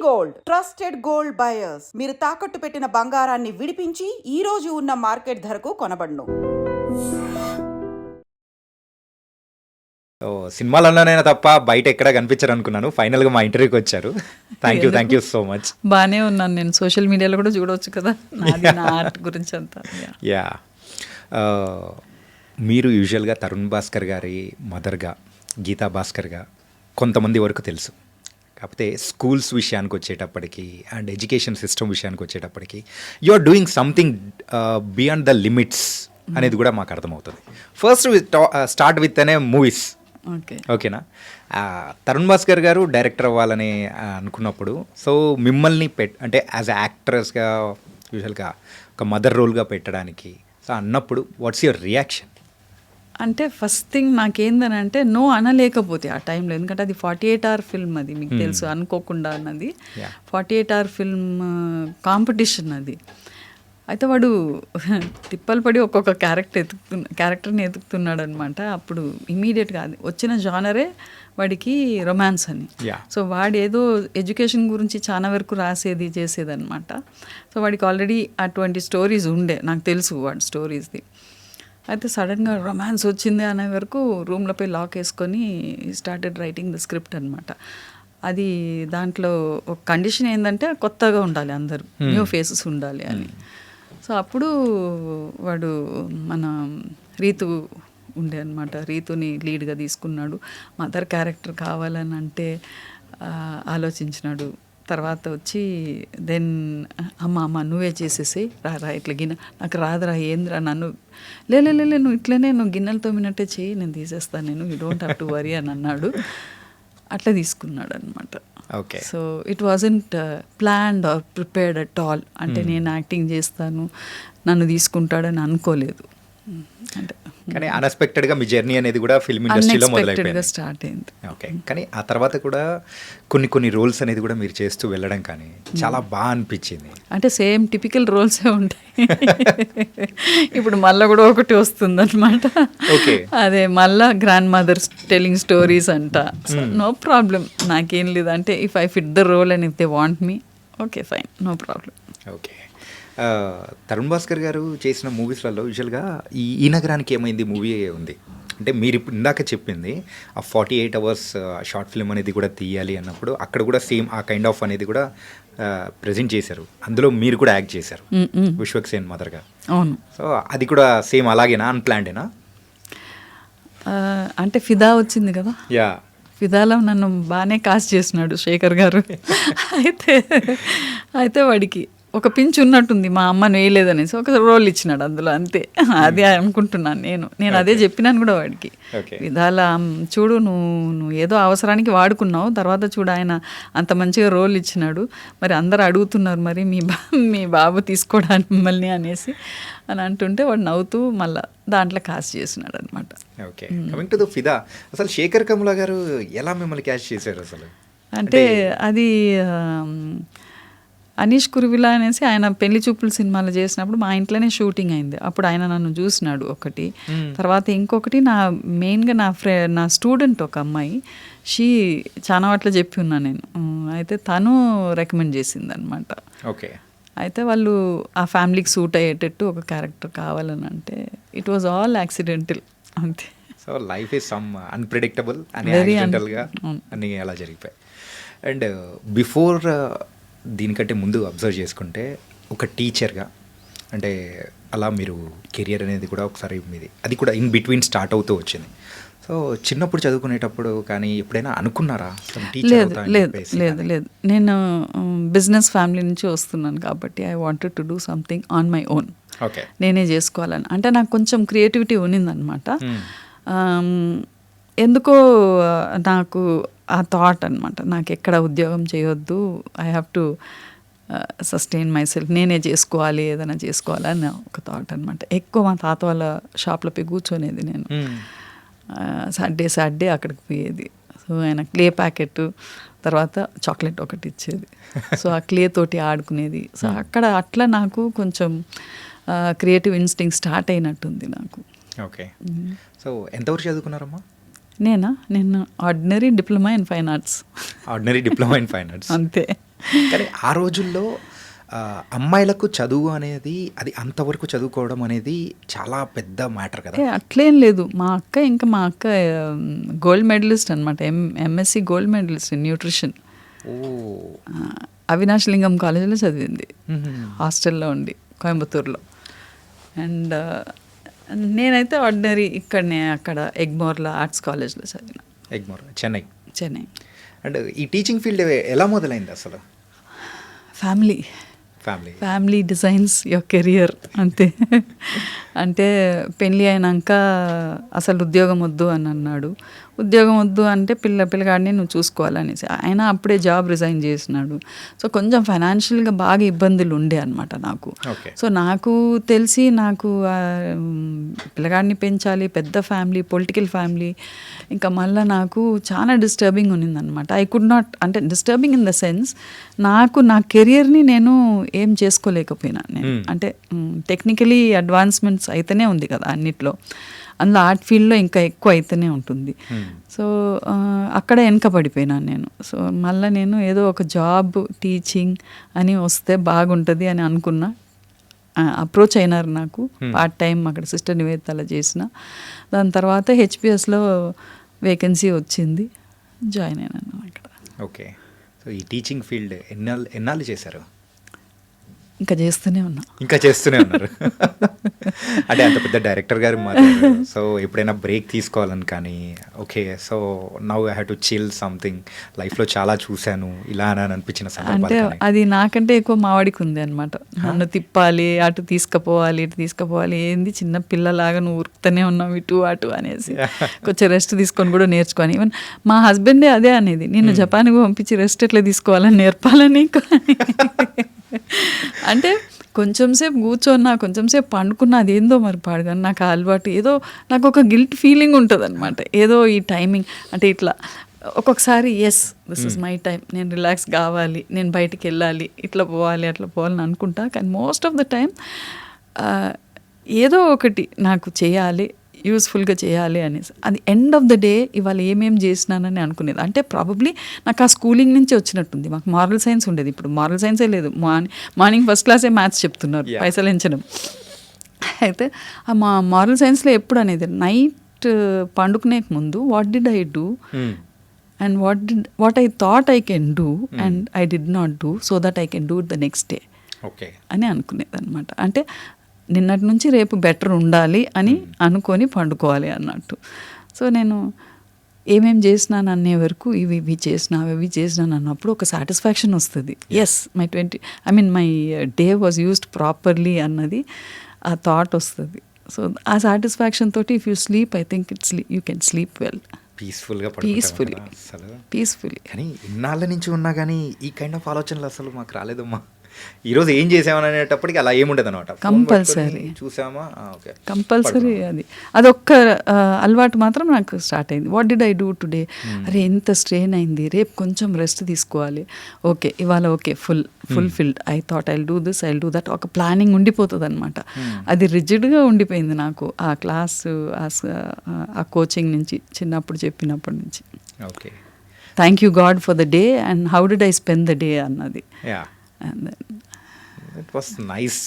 Gold, trusted gold buyers. మీరు తాకట్టు పెట్టిన బంగారాన్ని విడిపించి ఈ రోజు ఉన్న మార్కెట్ ధరకు కొనబడును. సినిమాలలోనైనా తప్ప బయట ఎక్కడ కనిపించరు అనుకున్నాను. ఫైనల్గా మా ఇంటర్వ్యూకి వచ్చారు. Thank you so much. బాగానే ఉన్నాను నేను. సోషల్ మీడియాలో కూడా చూడవచ్చు కదా నాది, నా ఆర్ట్ గురించి అంతా. యా, మీరు యూజువల్గా తరుణ్ భాస్కర్ గారి మదర్గా, గీతా భాస్కర్గా కొంతమంది వరకు తెలుసు. కాకపోతే స్కూల్స్ విషయానికి వచ్చేటప్పటికి అండ్ ఎడ్యుకేషన్ సిస్టమ్ విషయానికి వచ్చేటప్పటికి you are doing something beyond the limits అనేది కూడా మాకు అర్థమవుతుంది. ఫస్ట్ స్టార్ట్ విత్ అనే మూవీస్. ఓకేనా, తరుణ్ భాస్కర్ గారు డైరెక్టర్ అవ్వాలని అనుకున్నప్పుడు సో మిమ్మల్ని అంటే యాజ్ అ యాక్ట్రెస్గా యూజువల్గా ఒక మదర్ రోల్గా పెట్టడానికి సో అన్నప్పుడు వాట్స్ యువర్ రియాక్షన్? అంటే ఫస్ట్ థింగ్ నాకేందని అంటే నో అనలేకపోతే ఆ టైంలో, ఎందుకంటే అది 48 hour ఫిల్మ్, అది మీకు తెలుసు, అనుకోకుండా అన్నది 48 hour ఫిల్మ్ కాంపిటీషన్ అది. అయితే వాడు తిప్పలు పడి ఒక్కొక్క క్యారెక్టర్ని ఎతుకుతున్నాడు అనమాట. అప్పుడు ఇమీడియట్గా అది వచ్చిన జానరే వాడికి రొమాన్స్ అని. సో వాడు ఏదో ఎడ్యుకేషన్ గురించి చాలా వరకు రాసేది చేసేదన్నమాట. సో వాడికి ఆల్రెడీ అటువంటి స్టోరీస్ ఉండే, నాకు తెలుసు వాడి స్టోరీస్ది. అయితే సడన్గా రొమాన్స్ వచ్చింది అనే వరకు రూమ్లో పోయి లాక్ వేసుకొని స్టార్టెడ్ రైటింగ్ ద స్క్రిప్ట్ అనమాట. అది దాంట్లో ఒక కండిషన్ ఏంటంటే కొత్తగా ఉండాలి, అందరూ న్యూ ఫేసెస్ ఉండాలి అని. సో అప్పుడు వాడు మన రీతు ఉండే అనమాట, రీతుని లీడ్గా తీసుకున్నాడు. మదర్ క్యారెక్టర్ కావాలని అంటే ఆలోచించినాడు. తర్వాత వచ్చి దెన్ అమ్మ నువ్వే చేసేసి రా ఇట్లా గిన్నె నాకు రాదురా, ఏంద్రా, నన్ను లే నువ్వు ఇట్లనే నువ్వు గిన్నెలు తోమినట్టే చెయ్యి, నేను తీసేస్తాను, నేను you don't have to worry అని అన్నాడు. అట్లా తీసుకున్నాడు అనమాట. Okay, so it wasn't planned or prepared at all. అంటే నేను యాక్టింగ్ చేస్తాను, నన్ను తీసుకుంటాడని అనుకోలేదు. అంటే కానీ అన్ఎక్స్పెక్టెడ్గా మీ జర్నీ అనేది కూడా ఫిల్మ్ ఇండస్ట్రీలో మొదలైపోయింది, స్టార్ట్ అయింది. ఓకే, కానీ ఆ తర్వాత కూడా కొన్ని రోల్స్ అనేది కూడా మీరు చేస్తూ వెళ్ళడం కానీ చాలా బాగా అనిపించింది. అంటే సేమ్ టిపికల్ రోల్సే ఉంటాయి. ఇప్పుడు మళ్ళీ కూడా ఒకటి వస్తుంది అనమాట. ఓకే, అదే మళ్ళా గ్రాండ్ మదర్ టెలింగ్ స్టోరీస్ అంట. నో ప్రాబ్లం, నాకేం లేదు. అంటే if I fit the role and if they want me, okay fine, no problem. Okay, Tarun Bhaskar garu చేసిన మూవీస్లలో యూజువల్గా ఈ నగరానికి ఏమైంది మూవీ ఉంది. అంటే మీరు ఇప్పుడు ఇందాక చెప్పింది ఆ 48 hours షార్ట్ ఫిల్మ్ అనేది కూడా తీయాలి అన్నప్పుడు అక్కడ కూడా సేమ్ ఆ కైండ్ ఆఫ్ అనేది కూడా ప్రజెంట్ చేశారు. అందులో మీరు కూడా యాక్ట్ చేశారు విశ్వక్సేన్ మదర్గా. అవును. సో అది కూడా సేమ్ అలాగేనా, అన్ప్లాన్డేనా? అంటే ఫిదా వచ్చింది కదా, యా, ఫిదాలో నన్ను బాగానే కాస్ట్ చేసినాడు శేఖర్ గారు. అయితే వాడికి ఒక పించ్ ఉన్నట్టుంది, మా అమ్మను వేయలేదనేసి ఒక రోల్ ఇచ్చినాడు అందులో, అంతే. అది అనుకుంటున్నాను నేను అదే చెప్పినాను కూడా వాడికి. విధాల చూడు, నువ్వు ఏదో అవసరానికి వాడుకున్నావు, తర్వాత చూడు ఆయన అంత మంచిగా రోల్ ఇచ్చినాడు, మరి అందరు అడుగుతున్నారు మరి మీ బాబు తీసుకోవడానికి మిమ్మల్ని అనేసి అని అంటుంటే వాడు నవ్వుతూ మళ్ళీ దాంట్లో కాస్ట్ చేసినాడు అనమాట. ఓకే, కమింగ్ టు ద ఫిదా, అసలు శేఖర్ కమ్లా గారు ఎలా మిమ్మల్ని క్యాష్ చేశారు అసలు? అంటే అది అనీష్ కురువిలా అనేసి ఆయన పెళ్లి చూపుల సినిమాలు చేసినప్పుడు మా ఇంట్లోనే షూటింగ్ అయింది. అప్పుడు ఆయన నన్ను చూసినాడు ఒకటి. తర్వాత ఇంకొకటి మెయిన్గా నా స్టూడెంట్ ఒక అమ్మాయి, చాలా వాటిలో చెప్పి ఉన్నా నేను. అయితే తను రికమెండ్ చేసింది అనమాట. ఓకే, అయితే వాళ్ళు ఆ ఫ్యామిలీకి సూట్ అయ్యేటట్టు ఒక క్యారెక్టర్ కావాలని అంటే ఇట్ వాజ్ ఆల్ యాక్సిడెంటల్, అంతే. So life is some unpredictable అని యాక్సిడెంటల్గా అన్నీ అలా జరిగిపోయాయి. అండ్ బిఫోర్ దీనికంటే ముందు అబ్జర్వ్ చేసుకుంటే ఒక టీచర్గా అంటే అలా మీరు కెరియర్ అనేది కూడా ఒకసారి మీది అది కూడా ఇన్ బిట్వీన్ స్టార్ట్ అవుతూ వచ్చింది. సో చిన్నప్పుడు చదువుకునేటప్పుడు కానీ ఎప్పుడైనా అనుకున్నారా? లేదు, నేను బిజినెస్ ఫ్యామిలీ నుంచి వస్తున్నాను కాబట్టి I wanted to do something on my own. Okay, నేనే చేసుకోవాలని అంటే నాకు కొంచెం క్రియేటివిటీ ఉన్నిందనమాట. ఎందుకో నాకు ఆ థాట్ అనమాట, నాకు ఎక్కడ ఉద్యోగం చేయొద్దు, I have to sustain my self, నేనే చేసుకోవాలి, ఏదైనా చేసుకోవాలని ఒక థాట్ అనమాట. ఎక్కువ మా తాత వాళ్ళ షాప్లో పోయి కూర్చొనేది నేను. సాటర్డే అక్కడికి పోయేది. సో ఆయన క్లే ప్యాకెట్, తర్వాత చాక్లెట్ ఒకటి ఇచ్చేది. సో ఆ క్లే తోటి ఆడుకునేది. సో అక్కడ అట్లా నాకు కొంచెం క్రియేటివ్ ఇన్స్టింక్ట్ స్టార్ట్ అయినట్టుంది నాకు. ఓకే, సో ఎంతవరకు చదువుకున్నారమ్మా? నేను ordinary diploma in fine arts. Ordinary diploma in fine arts, అంతే. కానీ ఆ రోజుల్లో అమ్మాయిలకు చదువు అనేది అది అంతవరకు చదువుకోవడం అనేది చాలా పెద్ద మ్యాటర్ కదా. అట్లేం లేదు. మా అక్క గోల్డ్ మెడలిస్ట్ అనమాట. MSc gold medallist in nutrition. ఓ అవినాష్ లింగం కాలేజీలో చదివింది, హాస్టల్లో ఉండి కోయంబత్తూరులో. అండ్ నేనైతే ఆర్డినరీ ఇక్కడనే అక్కడ ఎగ్మోర్లో ఆర్ట్స్ కాలేజ్లో చదివిన. ఎగ్మోర్, చెన్నై. చెన్నై. అండ్ ఈ టీచింగ్ ఫీల్డ్ ఎలా మొదలైంది అసలు? ఫ్యామిలీ డిజైన్స్ యువర్ కెరియర్ అంతే. అంటే పెళ్ళి అయినాక అసలు ఉద్యోగం వద్దు అని అన్నాడు. ఉద్యోగం వద్దు అంటే పిల్లగాడిని నువ్వు చూసుకోవాలనేసి ఆయన అప్పుడే జాబ్ రిజైన్ చేసినాడు. సో కొంచెం ఫైనాన్షియల్గా బాగా ఇబ్బందులు ఉండే అనమాట నాకు. సో నాకు తెలిసి నాకు పిల్లగాడిని పెంచాలి, పెద్ద ఫ్యామిలీ, పొలిటికల్ ఫ్యామిలీ, ఇంకా మళ్ళీ నాకు చాలా డిస్టర్బింగ్ ఉన్నిందనమాట. ఐ కుడ్ నాట్, అంటే డిస్టర్బింగ్ ఇన్ ద సెన్స్ నా కెరియర్ని నేను ఏం చేసుకోలేకపోయినా. నేను అంటే టెక్నికలీ అడ్వాన్స్మెంట్స్ అయితేనే ఉంది కదా అన్నిట్లో, అందులో ఆర్ట్ ఫీల్డ్లో ఇంకా ఎక్కువ అయితేనే ఉంటుంది. సో అక్కడ వెనక పడిపోయినాను నేను. సో మళ్ళీ నేను ఏదో ఒక జాబ్ టీచింగ్ అని వస్తే బాగుంటుంది అని అనుకున్నా. అప్రోచ్ అయినారు నాకు పార్ట్ టైం అక్కడ సిస్టర్ నివేదితలో చేసిన. దాని తర్వాత హెచ్పిఎస్లో వేకెన్సీ వచ్చింది, జాయిన్ అయినాను అక్కడ. ఓకే. సో ఈ టీచింగ్ ఫీల్డ్ ఎన్నాళ్ళు చేశారు? ఇంకా చేస్తూనే ఉన్నారు. అంటే అంత పెద్ద డైరెక్టర్ గారు మాట. సో ఎప్పుడైనా బ్రేక్ తీసుకోవాలని కానీ, okay so now I have to chill something, లైఫ్లో చాలా చూశాను ఇలా అని అనిపించిన అంటే అది నాకంటే ఎక్కువ మావాడికి ఉంది అనమాట. నన్ను తిప్పాలి, అటు తీసుకుపోవాలి, ఇటు తీసుకుపోవాలి, ఏంది చిన్న పిల్లలాగా నువ్వు ఉరుకుతూనే ఉన్నావు ఇటు అటు అనేసి. కొంచెం రెస్ట్ తీసుకొని కూడా నేర్చుకొని, ఈవెన్ మా హస్బెండే అదే అనేది, నిన్ను జపాన్కి పంపించి రెస్ట్ ఎట్లా తీసుకోవాలని నేర్పాలని. అంటే కొంచెం సేపు కూర్చోన్నా, కొంచెం సేపు పండుకున్నా, అదేందో మరి పాడుగాని నాకు అలవాటు, ఏదో నాకు ఒక గిల్ట్ ఫీలింగ్ ఉంటుంది అనమాట. ఏదో ఈ టైమింగ్ అంటే ఇట్లా ఒక్కొక్కసారి yes this is my time, నేను రిలాక్స్ కావాలి, నేను బయటికి వెళ్ళాలి, ఇట్లా పోవాలి అట్లా పోవాలని అనుకుంటా. కానీ మోస్ట్ ఆఫ్ ద టైం ఏదో ఒకటి నాకు చేయాలి, యూస్ఫుల్గా చేయాలి అనేసి. అది ఎండ్ ఆఫ్ ద డే ఇవాళ ఏమేమి చేసినానని అనుకునేది. అంటే ప్రాబబ్లీ నాకు ఆ స్కూలింగ్ నుంచి వచ్చినట్టుంది. మాకు మారల్ సైన్స్ ఉండేది, ఇప్పుడు మారల్ సైన్సే లేదు. మార్నింగ్ ఫస్ట్ క్లాసే మ్యాథ్స్ చెప్తున్నారు, పైసలు ఎంచడం. అయితే ఆ మారల్ సైన్స్లో ఎప్పుడు అనేది నైట్ పండుకునే ముందు what did I do and what I thought I can do and I did not do so that I can do it the next day అని అనుకునేది అనమాట. అంటే నిన్నటి నుంచి రేపు బెటర్ ఉండాలి అని అనుకొని పండుకోవాలి అన్నట్టు. సో నేను ఏమేమి చేసినాను అనే వరకు ఇవి చేసినాను అన్నప్పుడు ఒక సాటిస్ఫాక్షన్ వస్తుంది. Yes my my day was used properly అన్నది ఆ థాట్ వస్తుంది. సో ఆ సాటిస్ఫాక్షన్ తోటి if you sleep I think you can sleep well, peacefully. కానీ ఇన్నాళ్ళ నుంచి ఉన్నా కానీ ఈ కైండ్ ఆఫ్ ఆలోచనలు అసలు మాకు రాలేదమ్మా. ఈరోజు ఏం చేసామని అనేటప్పటికి అలా ఏముండదు అనమాట. కంపల్సరీ అదొక్క అలవాటు మాత్రం నాకు స్టార్ట్ అయింది. What did I do today, అరే ఎంత స్ట్రెయిన్ అయింది, రేపు కొంచెం రెస్ట్ తీసుకోవాలి, ఓకే ఇవాళ okay fulfilled, I thought I'll do this, I'll do that, ఒక ప్లానింగ్ ఉండిపోతుంది అనమాట. అది రిజిడ్గా ఉండిపోయింది నాకు ఆ క్లాసు, ఆ కోచింగ్ నుంచి, చిన్నప్పుడు చెప్పినప్పటి నుంచి. Okay, thank you God for the day and how did I spend the day అన్నది. And then it was nice.